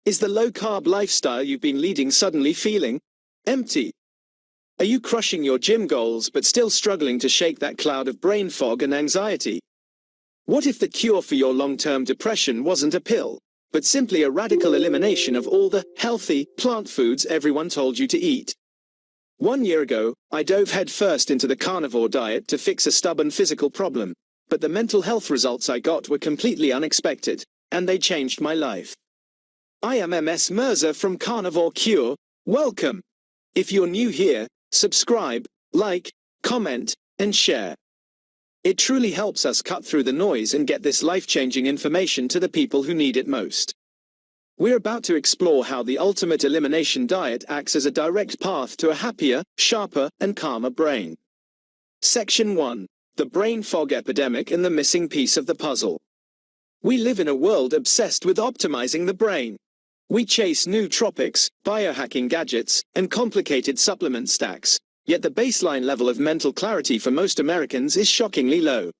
Is the low-carb lifestyle you've been leading suddenly feeling empty? Are you crushing your gym goals but still struggling to shake that cloud of brain fog and anxiety? What if the cure for your long-term depression wasn't a pill, but simply a radical elimination of all the healthy plant foods everyone told you to eat? 1 year ago, I dove headfirst into the carnivore diet to fix a stubborn physical problem, but the mental health results I got were completely unexpected, and they changed my life. I am Mirza from Carnivore Cure. Welcome! If you're new here, subscribe, like, comment, and share. It truly helps us cut through the noise and get this life-changing information to the people who need it most. We're about to explore how the ultimate elimination diet acts as a direct path to a happier, sharper, and calmer brain. Section 1. The brain fog epidemic and the missing piece of the puzzle. We live in a world obsessed with optimizing the brain. We chase nootropics, biohacking gadgets, and complicated supplement stacks, yet the baseline level of mental clarity for most Americans is shockingly low.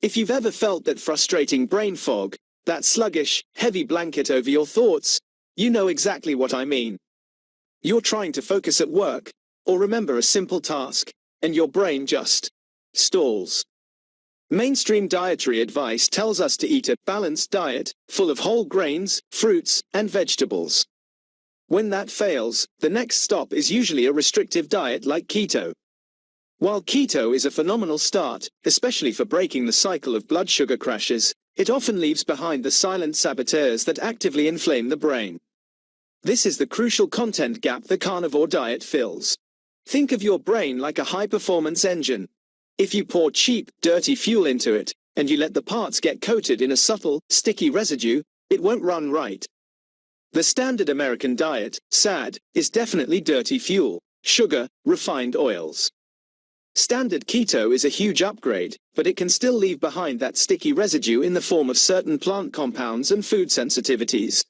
If you've ever felt that frustrating brain fog, that sluggish, heavy blanket over your thoughts, you know exactly what I mean. You're trying to focus at work, or remember a simple task, and your brain just stalls. Mainstream dietary advice tells us to eat a balanced diet, full of whole grains, fruits, and vegetables. When that fails, the next stop is usually a restrictive diet like keto. While keto is a phenomenal start, especially for breaking the cycle of blood sugar crashes, it often leaves behind the silent saboteurs that actively inflame the brain. This is the crucial content gap the carnivore diet fills. Think of your brain like a high-performance engine. If you pour cheap, dirty fuel into it, and you let the parts get coated in a subtle, sticky residue, it won't run right. The standard American diet, SAD, is definitely dirty fuel, sugar, refined oils. Standard keto is a huge upgrade, but it can still leave behind that sticky residue in the form of certain plant compounds and food sensitivities.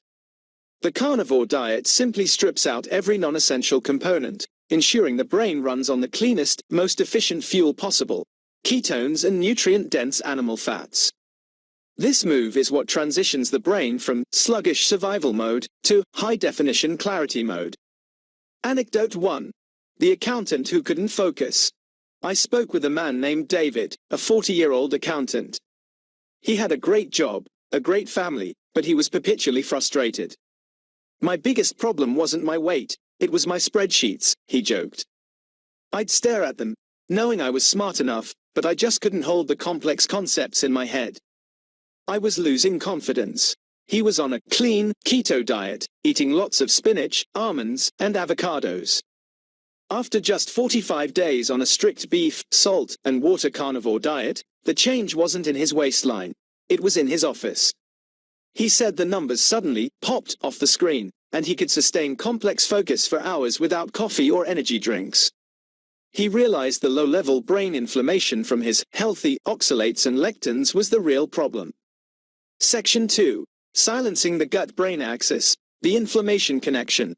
The carnivore diet simply strips out every non-essential component, ensuring the brain runs on the cleanest, most efficient fuel possible: ketones and nutrient-dense animal fats. This move is what transitions the brain from sluggish survival mode to high-definition clarity mode. Anecdote 1. The accountant who couldn't focus. I spoke with a man named David, a 40-year-old accountant. He had a great job, a great family, but he was perpetually frustrated. My biggest problem wasn't my weight, it was my spreadsheets, he joked. I'd stare at them, knowing I was smart enough, but I just couldn't hold the complex concepts in my head. I was losing confidence. He was on a clean, keto diet, eating lots of spinach, almonds, and avocados. After just 45 days on a strict beef, salt, and water carnivore diet, the change wasn't in his waistline. It was in his office. He said the numbers suddenly popped off the screen, and he could sustain complex focus for hours without coffee or energy drinks. He realized the low-level brain inflammation from his healthy oxalates and lectins was the real problem. Section 2. Silencing the gut-brain axis, the inflammation connection.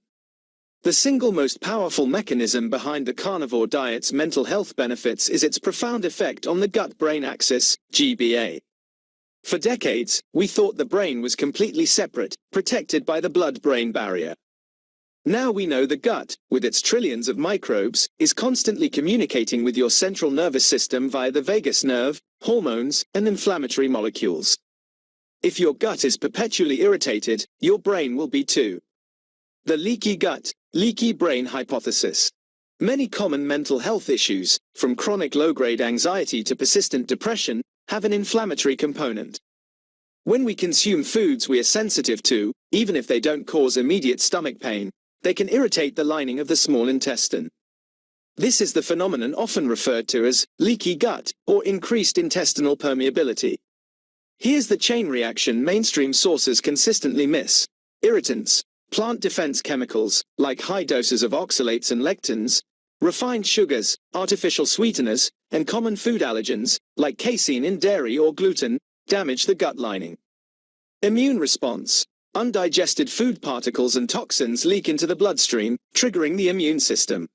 The single most powerful mechanism behind the carnivore diet's mental health benefits is its profound effect on the gut-brain axis, GBA. For decades, we thought the brain was completely separate, protected by the blood-brain barrier. Now we know the gut, with its trillions of microbes, is constantly communicating with your central nervous system via the vagus nerve, hormones, and inflammatory molecules. If your gut is perpetually irritated, your brain will be too. The leaky gut, leaky brain hypothesis. Many common mental health issues, from chronic low-grade anxiety to persistent depression, have an inflammatory component. When we consume foods we are sensitive to, even if they don't cause immediate stomach pain, they can irritate the lining of the small intestine. This is the phenomenon often referred to as leaky gut, or increased intestinal permeability. Here's the chain reaction mainstream sources consistently miss. Irritants, plant defense chemicals, like high doses of oxalates and lectins, refined sugars, artificial sweeteners, and common food allergens, like casein in dairy or gluten, damage the gut lining. Immune response. Undigested food particles and toxins leak into the bloodstream, triggering the immune system.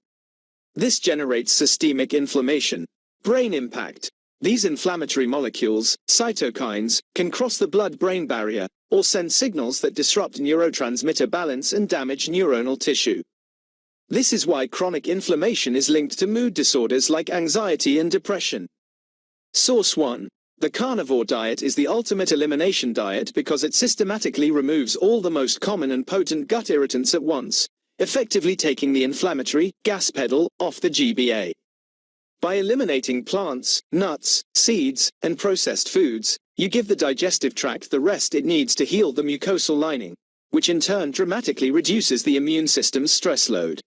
This generates systemic inflammation. Brain impact. These inflammatory molecules, cytokines, can cross the blood-brain barrier, or send signals that disrupt neurotransmitter balance and damage neuronal tissue. This is why chronic inflammation is linked to mood disorders like anxiety and depression. Source 1. The carnivore diet is the ultimate elimination diet because it systematically removes all the most common and potent gut irritants at once, effectively taking the inflammatory gas pedal off the GBA. By eliminating plants, nuts, seeds, and processed foods, you give the digestive tract the rest it needs to heal the mucosal lining, which in turn dramatically reduces the immune system's stress load.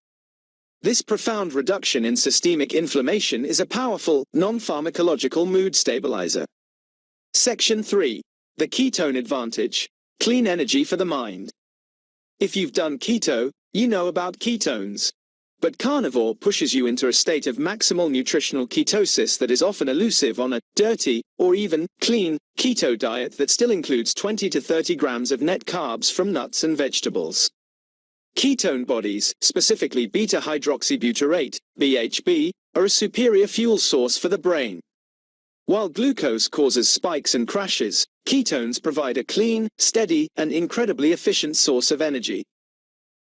This profound reduction in systemic inflammation is a powerful, non-pharmacological mood stabilizer. Section 3. The ketone advantage. Clean energy for the mind. If you've done keto, you know about ketones. But carnivore pushes you into a state of maximal nutritional ketosis that is often elusive on a dirty, or even clean, keto diet that still includes 20 to 30 grams of net carbs from nuts and vegetables. Ketone bodies, specifically beta-hydroxybutyrate, BHB, are a superior fuel source for the brain. While glucose causes spikes and crashes, ketones provide a clean, steady, and incredibly efficient source of energy.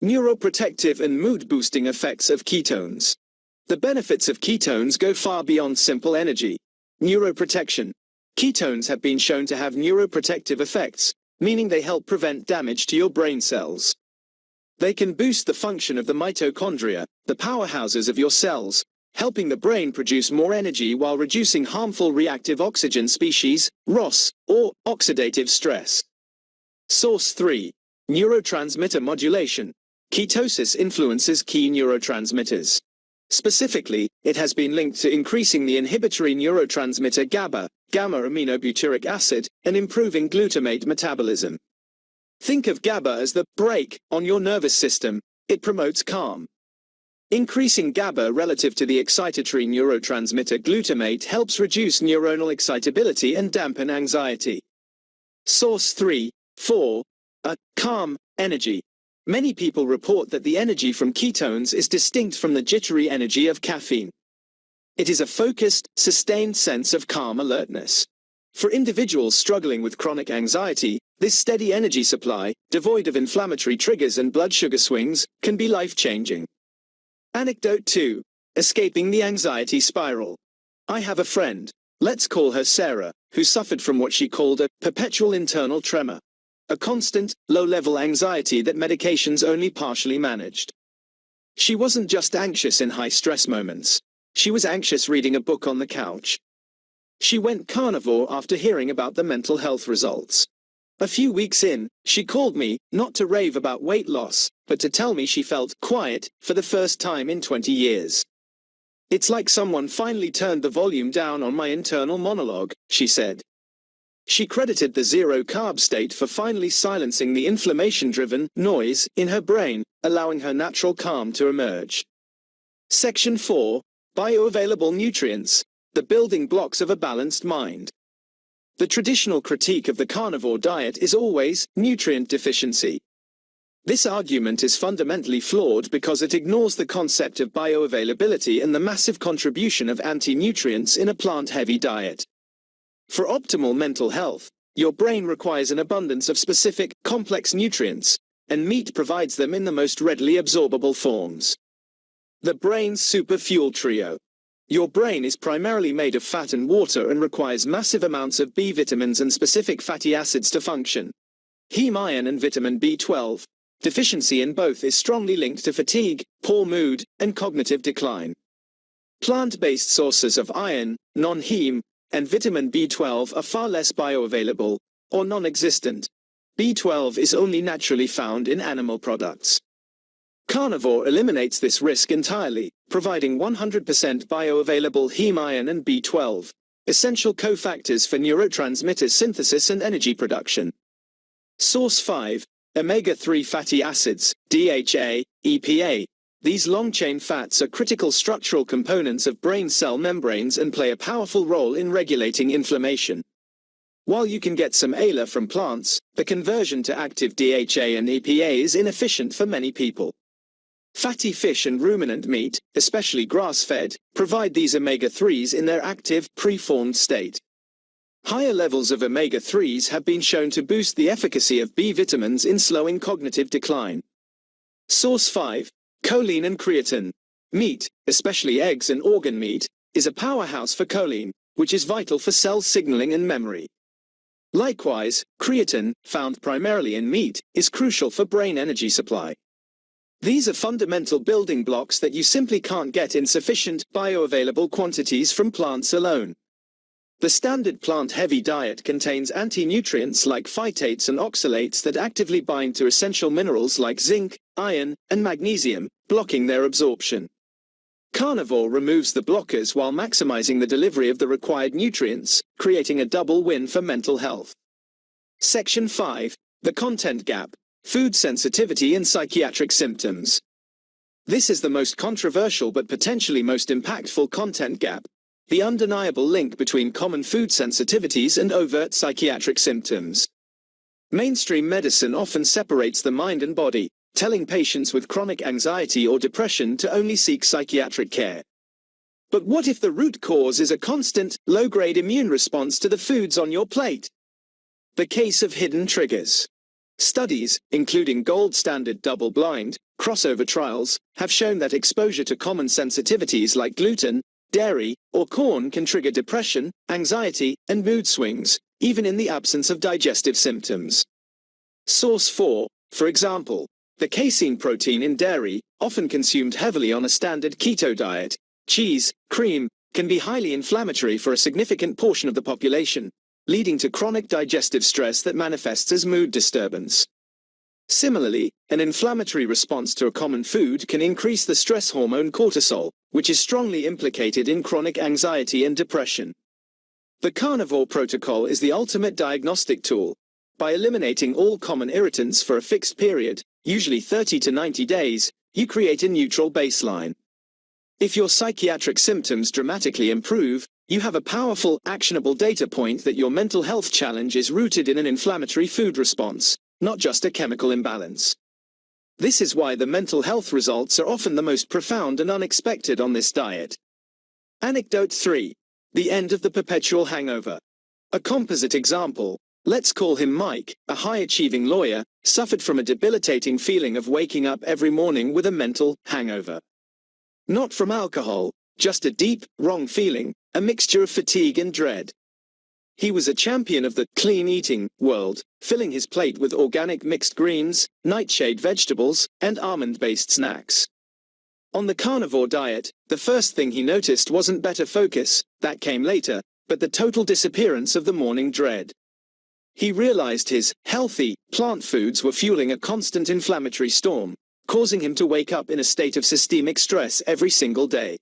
Neuroprotective and mood-boosting effects of ketones. The benefits of ketones go far beyond simple energy. Neuroprotection. Ketones have been shown to have neuroprotective effects, meaning they help prevent damage to your brain cells. They can boost the function of the mitochondria, the powerhouses of your cells, helping the brain produce more energy while reducing harmful reactive oxygen species, ROS, or oxidative stress. Source 3. Neurotransmitter modulation. Ketosis influences key neurotransmitters. Specifically, it has been linked to increasing the inhibitory neurotransmitter GABA, gamma-aminobutyric acid, and improving glutamate metabolism. Think of GABA as the brake on your nervous system. It promotes calm. Increasing GABA relative to the excitatory neurotransmitter glutamate helps reduce neuronal excitability and dampen anxiety. Source 3. 4. Calm energy. Many people report that the energy from ketones is distinct from the jittery energy of caffeine. It is a focused, sustained sense of calm alertness. For individuals struggling with chronic anxiety, this steady energy supply, devoid of inflammatory triggers and blood sugar swings, can be life-changing. Anecdote 2. Escaping the anxiety spiral. I have a friend, let's call her Sarah, who suffered from what she called a perpetual internal tremor. A constant, low-level anxiety that medications only partially managed. She wasn't just anxious in high-stress moments. She was anxious reading a book on the couch. She went carnivore after hearing about the mental health results. A few weeks in, she called me, not to rave about weight loss, but to tell me she felt quiet for the first time in 20 years. It's like someone finally turned the volume down on my internal monologue, she said. She credited the zero-carb state for finally silencing the inflammation-driven noise in her brain, allowing her natural calm to emerge. Section 4. Bioavailable nutrients. The building blocks of a balanced mind. The traditional critique of the carnivore diet is always nutrient deficiency. This argument is fundamentally flawed because it ignores the concept of bioavailability and the massive contribution of anti-nutrients in a plant-heavy diet. For optimal mental health, your brain requires an abundance of specific, complex nutrients, and meat provides them in the most readily absorbable forms. The brain's superfuel trio. Your brain is primarily made of fat and water and requires massive amounts of B vitamins and specific fatty acids to function. Heme iron and vitamin B12. Deficiency in both is strongly linked to fatigue, poor mood, and cognitive decline. Plant-based sources of iron, non-heme, and vitamin B12 are far less bioavailable, or non-existent. B12 is only naturally found in animal products. Carnivore eliminates this risk entirely, providing 100% bioavailable heme iron and B12, essential cofactors for neurotransmitter synthesis and energy production. Source 5. Omega-3 fatty acids, DHA, EPA. These long-chain fats are critical structural components of brain cell membranes and play a powerful role in regulating inflammation. While you can get some ALA from plants, the conversion to active DHA and EPA is inefficient for many people. Fatty fish and ruminant meat, especially grass-fed, provide these omega-3s in their active, pre-formed state. Higher levels of omega-3s have been shown to boost the efficacy of B vitamins in slowing cognitive decline. Source 5. Choline and creatine. Meat, especially eggs and organ meat, is a powerhouse for choline, which is vital for cell signaling and memory. Likewise, creatine, found primarily in meat, is crucial for brain energy supply. These are fundamental building blocks that you simply can't get in sufficient, bioavailable quantities from plants alone. The standard plant-heavy diet contains anti-nutrients like phytates and oxalates that actively bind to essential minerals like zinc, iron, and magnesium, blocking their absorption. Carnivore removes the blockers while maximizing the delivery of the required nutrients, creating a double win for mental health. Section 5. The content gap. Food sensitivity and psychiatric symptoms. This is the most controversial but potentially most impactful content gap. The undeniable link between common food sensitivities and overt psychiatric symptoms. Mainstream medicine often separates the mind and body, telling patients with chronic anxiety or depression to only seek psychiatric care. But what if the root cause is a constant, low-grade immune response to the foods on your plate? The case of hidden triggers. Studies, including gold standard double-blind, crossover trials, have shown that exposure to common sensitivities like gluten, dairy, or corn can trigger depression, anxiety, and mood swings, even in the absence of digestive symptoms. Source 4. For example, the casein protein in dairy, often consumed heavily on a standard keto diet, cheese, cream, can be highly inflammatory for a significant portion of the population, leading to chronic digestive stress that manifests as mood disturbance. Similarly, an inflammatory response to a common food can increase the stress hormone cortisol, which is strongly implicated in chronic anxiety and depression. The Carnivore Protocol is the ultimate diagnostic tool. By eliminating all common irritants for a fixed period, usually 30 to 90 days, you create a neutral baseline. If your psychiatric symptoms dramatically improve, you have a powerful, actionable data point that your mental health challenge is rooted in an inflammatory food response, not just a chemical imbalance. This is why the mental health results are often the most profound and unexpected on this diet. Anecdote 3. The end of the perpetual hangover. A composite example. Let's call him Mike, a high-achieving lawyer, suffered from a debilitating feeling of waking up every morning with a mental hangover. Not from alcohol, just a deep, wrong feeling, a mixture of fatigue and dread. He was a champion of the clean eating world, filling his plate with organic mixed greens, nightshade vegetables, and almond-based snacks. On the carnivore diet, the first thing he noticed wasn't better focus, that came later, but the total disappearance of the morning dread. He realized his healthy plant foods were fueling a constant inflammatory storm, causing him to wake up in a state of systemic stress every single day.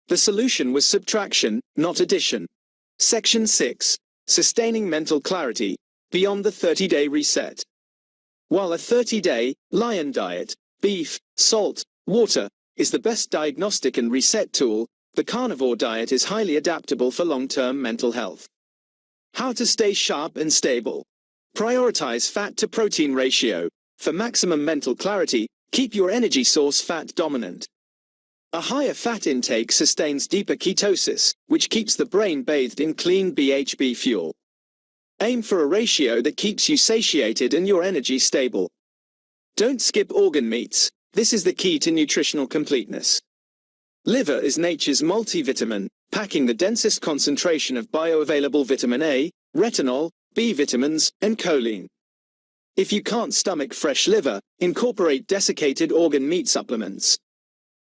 The solution was subtraction, not addition. Section 6. Sustaining mental clarity, beyond the 30-day reset. While a 30-day, lion diet, beef, salt, water, is the best diagnostic and reset tool, the carnivore diet is highly adaptable for long-term mental health. How to stay sharp and stable. Prioritize fat-to-protein ratio. For maximum mental clarity, keep your energy source fat dominant. A higher fat intake sustains deeper ketosis, which keeps the brain bathed in clean BHB fuel. Aim for a ratio that keeps you satiated and your energy stable. Don't skip organ meats. This is the key to nutritional completeness. Liver is nature's multivitamin, packing the densest concentration of bioavailable vitamin A, retinol, B vitamins, and choline. If you can't stomach fresh liver, incorporate desiccated organ meat supplements.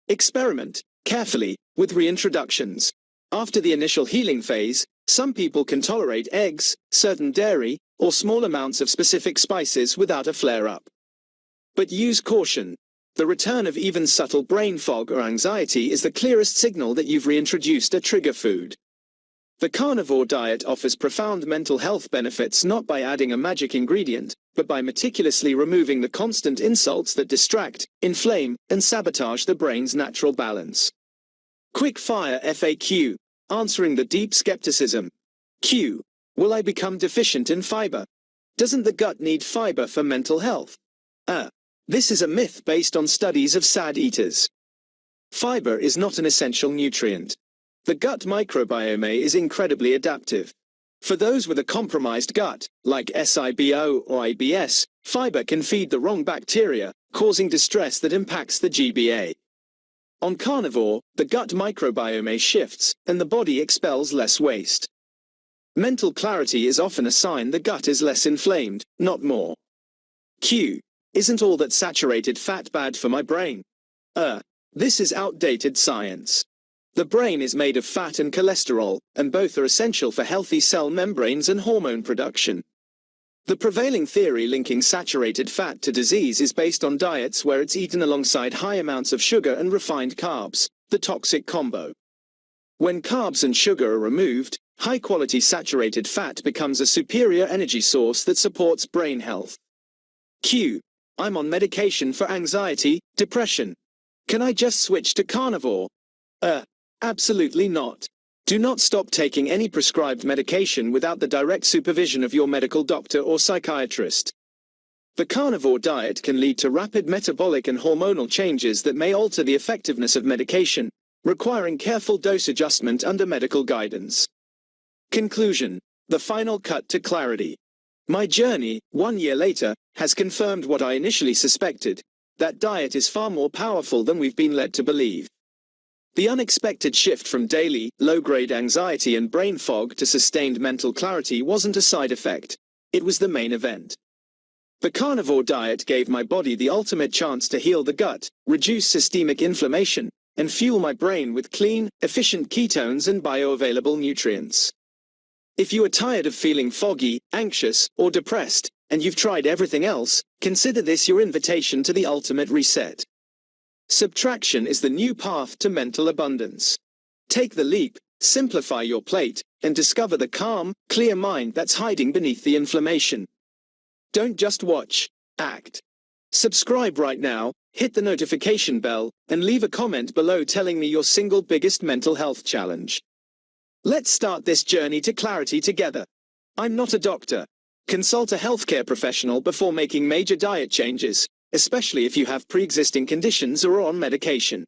Experiment, carefully, with reintroductions. After the initial healing phase, some people can tolerate eggs, certain dairy, or small amounts of specific spices without a flare-up. But use caution. The return of even subtle brain fog or anxiety is the clearest signal that you've reintroduced a trigger food. The carnivore diet offers profound mental health benefits not by adding a magic ingredient, but by meticulously removing the constant insults that distract, inflame, and sabotage the brain's natural balance. Quick-fire FAQ. Answering the deep skepticism. Q. Will I become deficient in fiber? Doesn't the gut need fiber for mental health? This is a myth based on studies of sad eaters. Fiber is not an essential nutrient. The gut microbiome is incredibly adaptive. For those with a compromised gut, like SIBO or IBS, fiber can feed the wrong bacteria, causing distress that impacts the GBA. On carnivore, the gut microbiome shifts, and the body expels less waste. Mental clarity is often a sign the gut is less inflamed, not more. Q. Isn't all that saturated fat bad for my brain? This is outdated science. The brain is made of fat and cholesterol, and both are essential for healthy cell membranes and hormone production. The prevailing theory linking saturated fat to disease is based on diets where it's eaten alongside high amounts of sugar and refined carbs, the toxic combo. When carbs and sugar are removed, high-quality saturated fat becomes a superior energy source that supports brain health. Q. I'm on medication for anxiety, depression. Can I just switch to carnivore? Absolutely not. Do not stop taking any prescribed medication without the direct supervision of your medical doctor or psychiatrist. The carnivore diet can lead to rapid metabolic and hormonal changes that may alter the effectiveness of medication, requiring careful dose adjustment under medical guidance. Conclusion. The final cut to clarity. My journey, 1 year later, has confirmed what I initially suspected, that diet is far more powerful than we've been led to believe. The unexpected shift from daily, low-grade anxiety and brain fog to sustained mental clarity wasn't a side effect. It was the main event. The carnivore diet gave my body the ultimate chance to heal the gut, reduce systemic inflammation, and fuel my brain with clean, efficient ketones and bioavailable nutrients. If you are tired of feeling foggy, anxious, or depressed, and you've tried everything else, consider this your invitation to the ultimate reset. Subtraction is the new path to mental abundance. Take the leap, simplify your plate, and discover the calm, clear mind that's hiding beneath the inflammation. Don't just watch, act. Subscribe right now, hit the notification bell, and leave a comment below telling me your single biggest mental health challenge. Let's start this journey to clarity together. I'm not a doctor. Consult a healthcare professional before making major diet changes, especially if you have pre-existing conditions or are on medication.